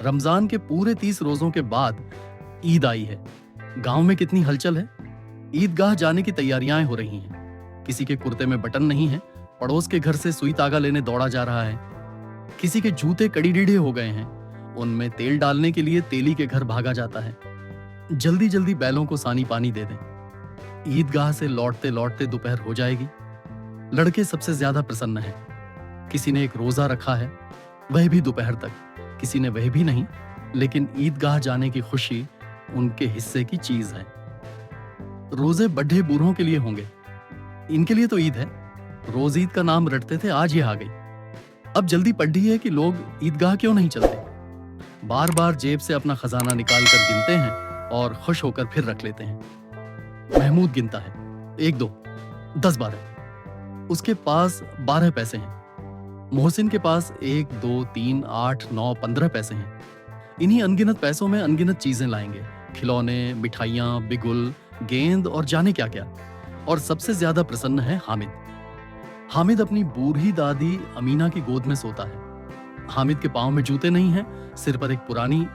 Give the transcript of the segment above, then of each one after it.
रमजान के पूरे 30 रोजों के बाद ईद आई है। गांव में कितनी हलचल है। ईदगाह जाने की तैयारियां हो रही हैं। किसी के कुर्ते में बटन नहीं है, पड़ोस के घर से सुई तागा लेने दौड़ा जा रहा है। किसी के जूते कड़ी रीढ़े हो गए हैं, उनमें तेल डालने के लिए तेली के घर भागा जाता है। जल्दी जल्दी बैलों को सानी पानी दे दें। ईदगाह से लौटते लौटते दोपहर हो जाएगी। लड़के सबसे ज्यादा प्रसन्न हैं। किसी ने एक रोजा रखा है, वह भी दोपहर तक। किसी ने वह भी नहीं, लेकिन ईदगाह जाने की खुशी उनके हिस्से की चीज है। रोजे बड्ढे बूढ़ों के लिए होंगे, इनके लिए तो ईद है। रोज ईद का नाम रटते थे, आज ये आ गई। अब जल्दी पड़ी है कि लोग ईदगाह क्यों नहीं चलते। बार बार जेब से अपना खजाना निकाल कर गिनते हैं और खुश होकर फिर रख लेते हैं। महमूद गिनता है, 1 2 10 12। उसके पास 12 पैसे हैं। मोहसिन के पास 1 2 3 8 9 15 पैसे हैं। इन्हीं अनगिनत पैसों में अनगिनत चीजें लाएंगे, खिलौने, मिठाइयां, बिगुल, गेंद और जाने क्या क्या। और सबसे ज्यादा प्रसन्न है हामिद। हामिद अपनी बूढ़ी दादी अमीना की गोद में सोता है। हामिद के पांव में जूते नहीं हैं, सिर पर एक पुरानी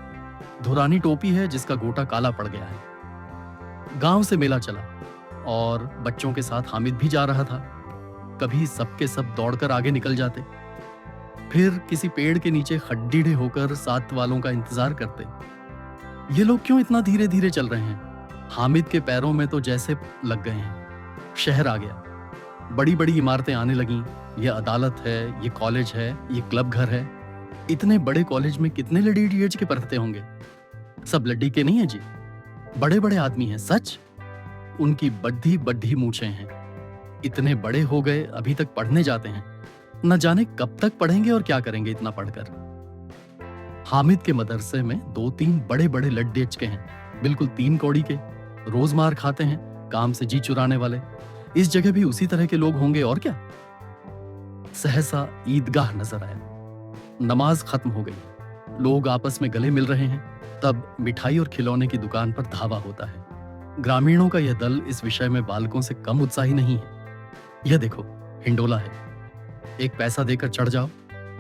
धुरानी टोपी है जिसका गोटा काला पड़ गया है। गांव से मेला चला और बच्चों के साथ हामिद भी जा रहा था। कभी सबके सब दौड़कर आगे निकल जाते, फिर किसी पेड़ के नीचे खड्डीढ़े होकर साथ वालों का इंतजार करते। ये लोग क्यों इतना धीरे धीरे चल रहे हैं। हामिद के पैरों में तो जैसे लग गए हैं। शहर आ गया, बड़ी बड़ी इमारतें आने लगीं। ये अदालत है, ये कॉलेज है, ये क्लब घर है। इतने बड़े कॉलेज में कितने लड़ी डीएच के पढ़ते होंगे। सब लड्डी के नहीं है जी, बड़े बड़े आदमी हैं सच। उनकी बड्ढी बड्ढी मूछें हैं। इतने बड़े हो गए, अभी तक पढ़ने जाते हैं। न जाने कब तक पढ़ेंगे और क्या करेंगे इतना पढ़कर। हामिद के मदरसे में 2-3 बड़े बड़े लड्डेच के हैं, बिल्कुल 3 कौड़ी के। रोज मार खाते हैं, काम से जी चुराने वाले। इस जगह भी उसी तरह के लोग होंगे और क्या। सहसा ईदगाह नजर आया। नमाज खत्म हो गई, लोग आपस में गले मिल रहे हैं। तब मिठाई और खिलौने की दुकान पर धावा होता है। ग्रामीणों का यह दल इस विषय में बालकों से कम उत्साही नहीं है। यह देखो, हिंडोला है। एक पैसा देकर चढ़ जाओ।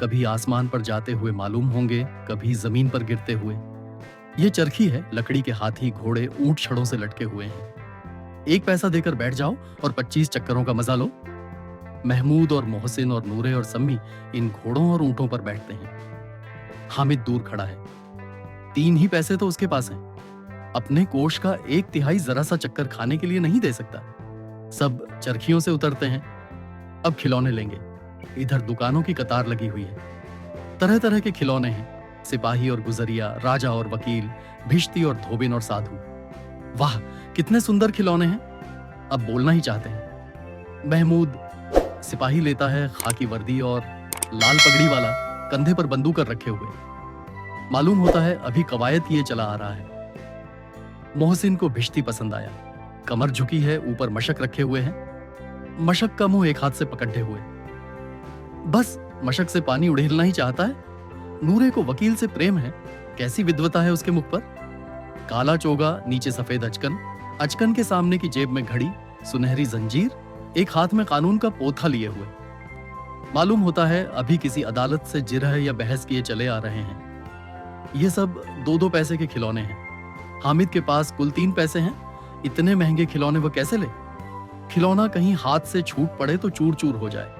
कभी आसमान पर जाते हुए मालूम होंगे, कभी जमीन पर गिरते हुए। यह चरखी है, लकड़ी के हाथी, घोड़े, ऊंट छड़ों से लटके हुए हैं। एक पैसा देकर बैठ जाओ और 25 चक्करों का मजा लो। महमूद और मोहसिन और नूरे और सम्मी इन घोड़ों और ऊंटों पर बैठते हैं। हामिद दूर खड़ा है। 3 ही पैसे तो उसके पास हैं। अपने कोष का 1/3 जरा सा चक्कर खाने के लिए नहीं दे सकता। सब चरखियों से उतरते हैं। अब खिलौने लेंगे। इधर दुकानों की कतार लगी हुई है। तरह तरह के खिलौने हैं, सिपाही और गुजरिया, राजा और वकील, भिश्ती और धोबिन और साधु। वाह, कितने सुंदर खिलौने हैं। अब बोलना ही चाहते हैं। महमूद सिपाही लेता है, खाकी वर्दी और लाल पगड़ी वाला, कंधे पर बंदूक रखे हुए। मालूम होता है अभी कवायद किए चला आ रहा है। मोहसिन को भिश्ती पसंद आया। कमर झुकी है, ऊपर मशक रखे हुए हैं। मशक का मुंह एक हाथ से पकड़े हुए। बस मशक से पानी उड़ेलना ही चाहता है। नूरे को वकील से प्रेम है। कैसी विद्वता है उसके मुख पर। काला चोगा, नीचे सफेद अचकन, अचकन के सामने की जेब में घड़ी, सुनहरी जंजीर, एक हाथ में कानून का पोथा लिए हुए। मालूम होता है अभी किसी अदालत से जिरह या बहस किए चले आ रहे हैं। ये सब 2-2 पैसे के खिलौने हैं। हामिद के पास कुल 3 पैसे हैं। इतने महंगे खिलौने वो कैसे ले। खिलौना कहीं हाथ से छूट पड़े तो चूर चूर हो जाए,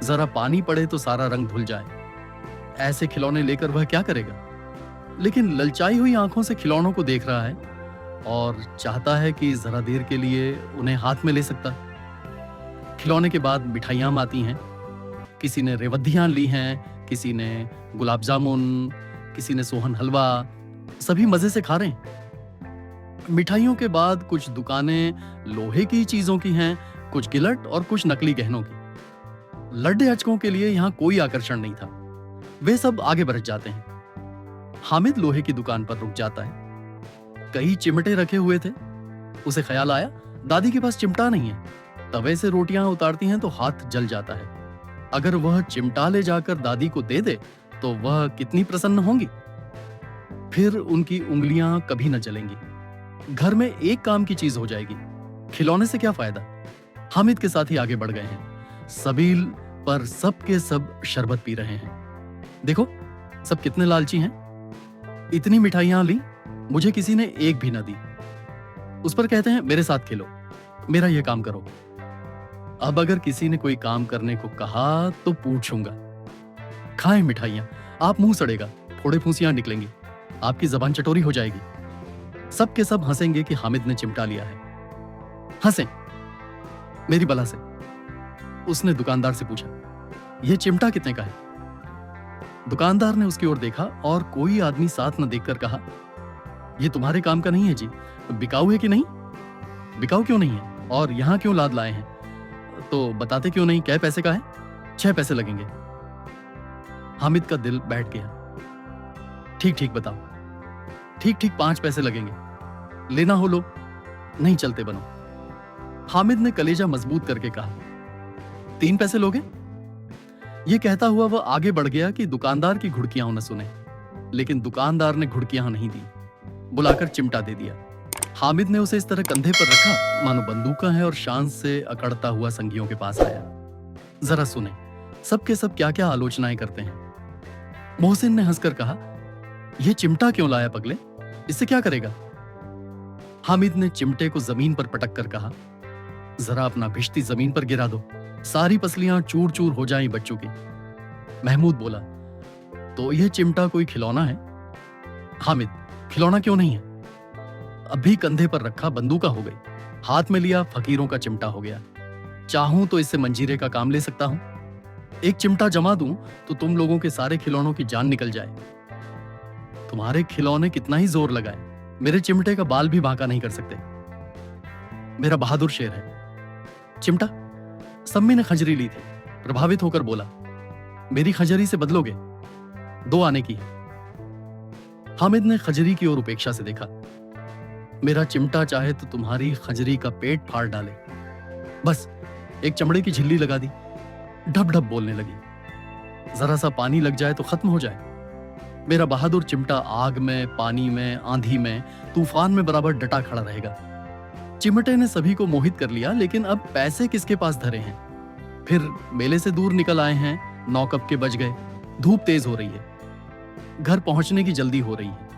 जरा पानी पड़े तो सारा रंग धुल जाए। ऐसे खिलौने लेकर वह क्या करेगा। लेकिन ललचाई हुई आंखों से खिलौनों को देख रहा है और चाहता है कि जरा देर के लिए उन्हें हाथ में ले सकता। खिलौने के बाद मिठाइयां आती हैं। किसी ने रेवदियां ली हैं, किसी ने गुलाब जामुन, किसी ने सोहन हलवा। सभी मजे से खा रहे हैं। मिठाइयों के बाद कुछ दुकानें लोहे की चीजों की हैं, कुछ गिलट और कुछ नकली गहनों की। लड्डे अचकों के लिए यहां कोई आकर्षण नहीं था। वे सब आगे बढ़ जाते हैं। हामिद लोहे की दुकान पर रुक जाता है। कई चिमटे रखे हुए थे। उसे ख्याल आया दादी के पास चिमटा नहीं है। तवे से रोटियां उतारती हैं तो हाथ जल जाता है। अगर वह चिमटा ले जाकर दादी को दे दे तो वह कितनी प्रसन्न होंगी। फिर उनकी उंगलियां कभी न जलेंगी। घर में एक काम की चीज हो जाएगी। खिलौने से क्या फायदा। हामिद के साथ ही आगे बढ़ गए हैं। सबील पर सब के सब शरबत पी रहे हैं। देखो सब कितने लालची हैं। इतनी मिठाइयां ली, मुझे किसी ने एक भी ना दी। उस पर कहते हैं मेरे साथ खेलो, मेरा ये काम करो। अब अगर किसी ने कोई काम करने को कहा तो पूछूंगा। खाएं मिठाइयां, आप मुंह सड़ेगा, फोड़े फूंसियां निकलेंगी, आपकी जबान चटोरी हो जाएगी। सब के सब हंसेंगे कि हामिद ने चिमटा लिया है। हंसें मेरी बला से। उसने दुकानदार से पूछा, यह चिमटा कितने का है? दुकानदार ने उसकी ओर देखा और कोई आदमी साथ न देखकर कहा, यह तुम्हारे काम का नहीं है जी, बिकाऊ है कि नहीं? बिकाऊ क्यों नहीं है और यहां क्यों लाद लाए हैं? तो बताते क्यों नहीं, कै पैसे का है? 6 पैसे लगेंगे। हामिद का दिल बैठ गया। ठीक ठीक बताओ। ठीक ठीक 5 पैसे लगेंगे, लेना हो लो, नहीं चलते बनो। हामिद ने कलेजा मजबूत करके कहा, 3 पैसे लोगे? यह कहता हुआ वह आगे बढ़ गया कि दुकानदार की घुड़कियां न सुने, लेकिन दुकानदार ने घुड़कियां नहीं दी, बुलाकर चिमटा दे दिया। हामिद ने उसे इस तरह कंधे पर रखा मानो बंदूका है और शान से अकड़ता हुआ संगियों के पास आया। जरा सुने, सबके सब क्या क्या आलोचनाएं करते हैं। मोहसिन ने हंसकर कहा, यह चिमटा क्यों लाया पगले, इससे क्या करेगा? हामिद ने चिमटे को जमीन पर पटक कर कहा, जरा अपना भिश्ती जमीन पर गिरा दो, सारी पसलियां चूर चूर हो जाएं बच्चों की। महमूद बोला, तो यह चिमटा कोई खिलौना है? हामिद, खिलौना क्यों नहीं है, अभी कंधे पर रखा बंदूका हो गई, हाथ में लिया फकीरों का चिमटा हो गया। चाहूं तो इससे मंजीरे का काम ले सकता हूं। एक चिमटा जमा दूं तो तुम लोगों के सारे खिलौनों की जान निकल जाए। तुम्हारे खिलौने कितना ही जोर लगाए, मेरे चिमटे का बाल भी बांका नहीं कर सकते। मेरा बहादुर शेर है। चिमटा? सम्मी ने खंजरी ली थी, प्रभावित होकर बोला, मेरी खंजरी से बदलोगे? 2 आने की है। हामिद ने खंजरी की ओर उपेक्षा से देखा। मेरा चिमटा चाहे तो तुम्हारी खंजरी का पेट फाड़ डाले। बस एक चमड़े की झिल्ली लगा दी, ढप ढप बोलने लगी। जरा सा पानी लग जाए तो खत्म हो जाए। मेरा बहादुर चिमटा आग में, पानी में, आंधी में, तूफान में बराबर डटा खड़ा रहेगा। चिमटे ने सभी को मोहित कर लिया, लेकिन अब पैसे किसके पास धरे हैं? फिर मेले से दूर निकल आए हैं, 9 कब के बज गए, धूप तेज हो रही है, घर पहुंचने की जल्दी हो रही है।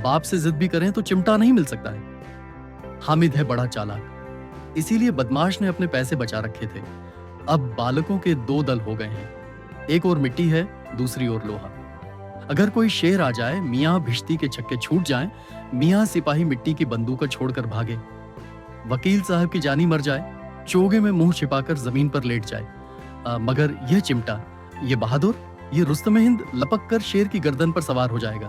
बाप से जिद भी करें तो चिमटा नहीं मिल सकता है। हामिद है बड़ा चालाक, इसीलिए बदमाश ने अपने पैसे बचा रखे थे। अब बालकों के 2 दल हो गए हैं, एक और मिट्टी है, दूसरी ओर लोहा। अगर कोई शेर आ जाए, मियाँ भिश्ती के छक्के छूट जाएं, मियाँ सिपाही मिट्टी की बंदूक छोड़कर भागे, वकील साहब की जानी मर जाए, चोगे में मुंह छिपाकर जमीन पर लेट जाए, मगर यह चिमटा, यह बहादुर, यह रुस्तम हिंद लपक कर शेर की गर्दन पर सवार हो जाएगा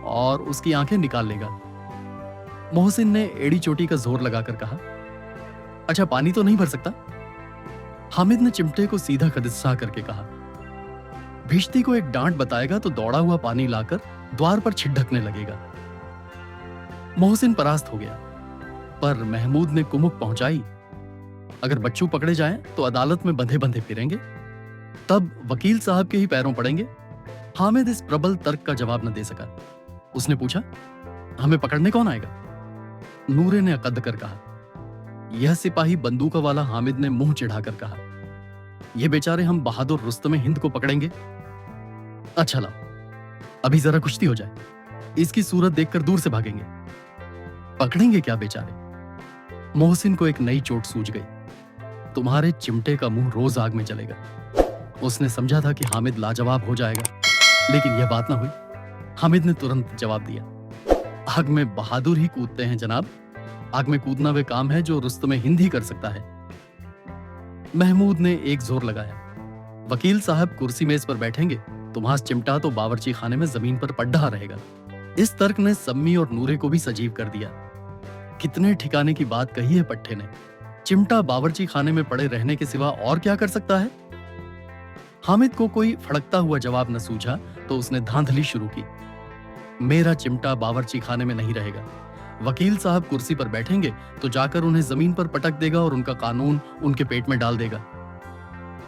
और उसकी आंखें निकाल लेगा। मोहसिन ने एड़ी चोटी का जोर लगाकर कहा, अच्छा पानी तो नहीं भर सकता? हामिद ने चिमटे को सीधा खदिस्सा करके कहा, भिश्ती को एक डांट बताएगा तो दौड़ा हुआ पानी लाकर द्वार पर छिड़कने लगेगा। मोहसिन परास्त हो गया, पर महमूद ने कुमुक पहुंचाई। अगर बच्चू पकड़े जाएं तो अदालत में बंधे बंधे फिरेंगे, तब वकील साहब के ही पैरों पड़ेंगे। हामिद इस प्रबल तर्क का जवाब न दे सका। उसने पूछा, हमें पकड़ने कौन आएगा? नूरे ने अकद कर कहा। यह सिपाही बंदूक वाला हामिद ने मुंह चिढ़ाकर कहा, यह बेचारे हम बहादुर रुस्तम हिंद को पकड़ेंगे। अच्छा लाओ, अभी जरा कुश्ती हो जाए, इसकी सूरत देखकर दूर से भागेंगे। पकड़ेंगे क्या बेचारे? मोहसिन को एक नई चोट सूझ गई। तुम्हारे चिमटे का मुंह रोज आग में जलेगा। उसने समझा था कि हामिद लाजवाब हो जाएगा, लेकिन यह बात ना हुई। हामिद ने तुरंत जवाब दिया, आग में बहादुर ही कूदते हैं जनाब। आग में कूदना वे काम है जो रुस्तम हिंद ही कर सकता है। महमूद ने एक जोर लगाया, वकील साहब कुर्सी मेज पर बैठेंगे, तुम्हारा चिमटा तो बावर्ची खाने में जमीन पर पड्ढा रहेगा। इस तर्क ने सम्मी और नूरे को भी सजीव कर दिया। कितने ठिकाने की बात कही है पट्टे ने। चिमटा बावर्ची खाने में पड़े रहने के सिवा और क्या कर सकता है? हामिद को कोई फड़कता हुआ जवाब न सूझा तो उसने धांधली शुरू की, मेरा चिमटा बावर्ची खाने में नहीं रहेगा। वकील साहब कुर्सी पर बैठेंगे तो जाकर उन्हें जमीन पर पटक देगा और उनका कानून उनके पेट में डाल देगा।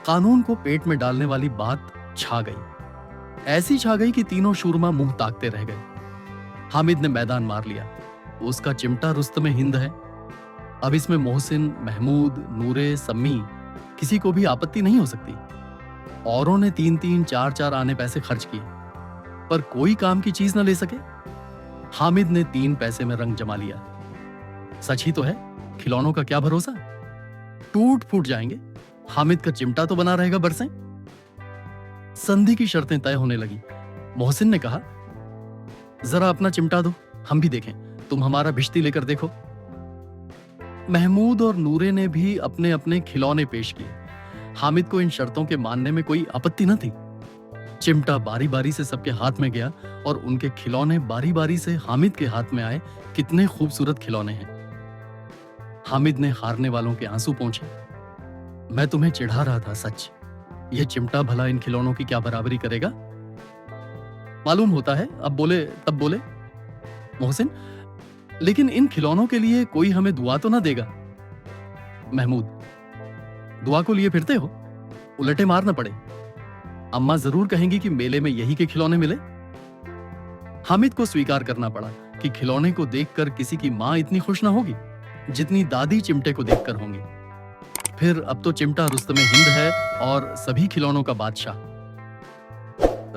कानून को पेट में डालने वाली बात छा गई, ऐसी छा गई कि तीनों शूरमा मुंह ताकते रह गए। हामिद ने मैदान मार लिया, उसका चिमटा रुस्तम हिंद है। अब इसमें मोहसिन, महमूद, नूरे, सम्मी किसी को भी आपत्ति नहीं हो सकती। औरों ने 3-3, 4-4 आने पैसे खर्च किए। पर कोई काम की चीज न ले सके। हामिद ने 3 पैसे में रंग जमा लिया। सच ही तो है, खिलौनों का क्या भरोसा, टूट फूट जाएंगे। हामिद का चिमटा तो बना रहेगा बरसें। संधि की शर्तें तय होने लगी। मोहसिन ने कहा, जरा अपना चिमटा दो, हम भी देखें। तुम हमारा भिश्ती लेकर देखो। महमूद और नूरे ने भी अपने अपने खिलौने पेश किए। हामिद को इन शर्तों के मानने में कोई आपत्ति न थी। चिमटा बारी बारी से सबके हाथ में गया और उनके खिलौने बारी बारी से हामिद के हाथ में आए। कितने खूबसूरत खिलौने हैं। हामिद ने हारने वालों के आंसू पोंछे। मैं तुम्हें चिढ़ा रहा था, सच। यह चिमटा भला इन खिलौनों की क्या बराबरी करेगा? मालूम होता है, अब बोले तब बोले। मोहसिन, लेकिन इन खिलौनों के लिए कोई हमें दुआ तो ना देगा? महमूद, दुआ को लिए फिरते हो, उलटे मार न पड़े। अम्मा जरूर कहेंगी कि मेले में यही के खिलौने मिले। हामिद को स्वीकार करना पड़ा कि खिलौने को देखकर किसी की मां इतनी खुश ना होगी जितनी दादी चिमटे को देखकर होंगी। फिर अब तो चिमटा रुस्तमे हिंद है और सभी खिलौनों का बादशाह।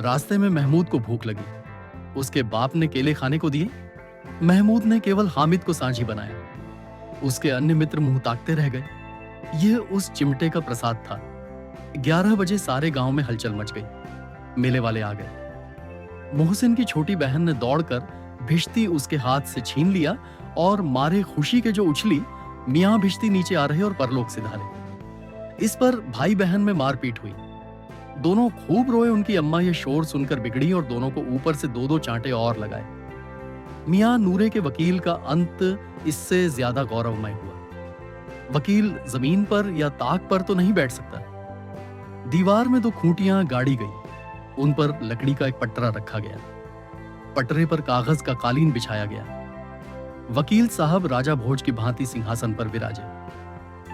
रास्ते में महमूद को भूख लगी। उसके बाप ने केले खाने को दिए। महमूद ने केवल हामिद को सांझी बनाया। उसके अन्य मित्र मुंह ताकते रह गए। यह उस चिमटे का प्रसाद था। 11 बजे सारे गांव में हलचल मच गई। मेले वाले आ गए। मोहसिन की छोटी बहन ने दौड़कर भिश्ती उसके हाथ से छीन लिया और मारे खुशी के जो उछली, मियां भिश्ती नीचे आ रहे और परलोक सिधारे। इस पर भाई बहन में मारपीट हुई। दोनों खूब रोए। उनकी अम्मा ये शोर सुनकर बिगड़ी और दोनों को ऊपर से 2-2 चांटे और लगाए। मियां नूरे के वकील का अंत इससे ज्यादा गौरवमय हुआ। वकील जमीन पर या ताक पर तो नहीं बैठ सकता। दीवार में 2 खूंटियां गाड़ी गई। उन पर लकड़ी का एक पटरा रखा गया। पटरे पर कागज का कालीन बिछाया गया। वकील साहब राजा भोज की भांति सिंहासन पर विराजे।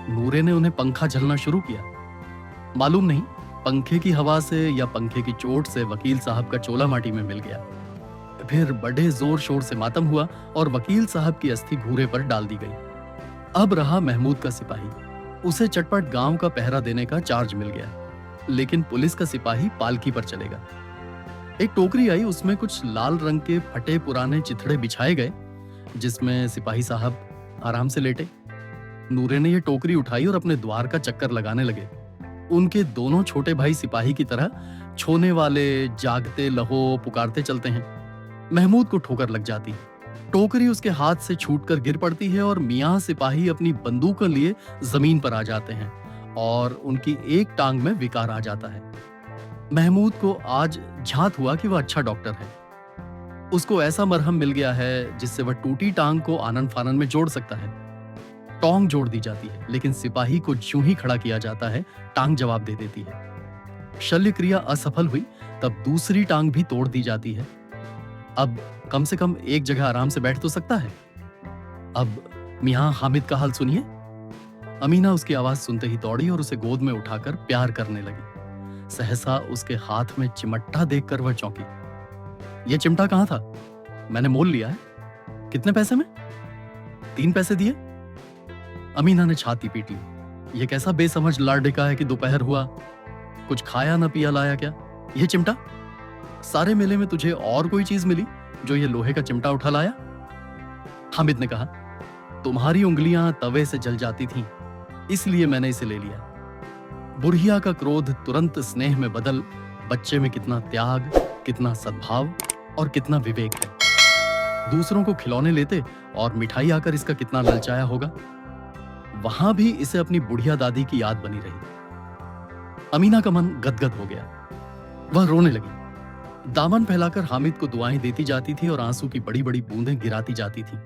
नूरे ने उन्हें पंखा झलना शुरू किया। मालूम नहीं, पंखे की हवा से या पंखे की चोट से वकील साहब का चोला माटी में मिल गया। फिर बड़े जोर शोर से मातम हुआ और वकील साहब की अस्थि घूरे पर डाल दी गई। अब रहा महमूद का सिपाही। उसे चटपट गांव का पहरा देने का चार्ज मिल गया। लेकिन पुलिस का सिपाही पालकी पर चलेगा। एक टोकरी आई, उसमें कुछ लाल रंग के फटे पुराने चिथड़े बिछाए गए, जिसमें सिपाही साहब आराम से लेटे। नूरे ने यह टोकरी उठाई और अपने द्वार का चक्कर लगाने लगे। उनके दोनों छोटे भाई सिपाही की तरह छोने वाले, जागते लहो पुकारते चलते हैं। महमूद को ठोकर लग जाती। टोकरी उसके हाथ से छूटकर गिर पड़ती है और मियां सिपाही अपनी बंदूक लिए जमीन पर आ जाते हैं और उनकी एक टांग में विकार आ जाता है। महमूद को आज झांत हुआ कि वह अच्छा डॉक्टर है। उसको ऐसा मरहम मिल गया है जिससे वह टूटी टांग को आनन फानन में जोड़ सकता है। टोंग जोड़ दी जाती है, लेकिन सिपाही को ज्यों ही खड़ा किया जाता है, टांग जवाब दे देती है। शल्य क्रिया असफल हुई तब दूसरी टांग भी तोड़ दी जाती है। अब कम से कम एक जगह आराम से बैठ तो सकता है। अब मियां हामिद का हाल सुनिए। अमीना उसकी आवाज सुनते ही दौड़ी और उसे गोद में उठाकर प्यार करने लगी। सहसा उसके हाथ में चिमटा देखकर वह चौंकी। यह चिमटा कहां था? मैंने मोल लिया है। कितने पैसे में? 3 पैसे दिए। अमीना ने छाती पीट ली। यह कैसा बेसमझ लाड़िका है कि दोपहर हुआ, कुछ खाया न पिया लाया क्या? यह चिमटा? सारे मेले में तुझे और कोई चीज मिली जो ये लोहे का चिमटा उठा लाया? हामिद ने कहा, तुम्हारी उंगलियां तवे से जल जाती थीं, इसलिए मैंने इसे ले लिया। बुढ़िया का क्रोध तुरंत स्नेह में बदल, बच्चे में कितना त्याग, कितना सद्भाव और कितना विवेक है। दूसरों को खिलौने लेते और मिठाई आकर इसका कितना ललचाया होगा। वहां भी इसे अपनी बुढ़िया दादी की याद बनी रही। अमीना का मन गदगद हो गया। वह रोने लगी। दामन फैलाकर हामिद को दुआएं देती जाती थी और आंसू की बड़ी बड़ी बूंदें गिराती जाती थी।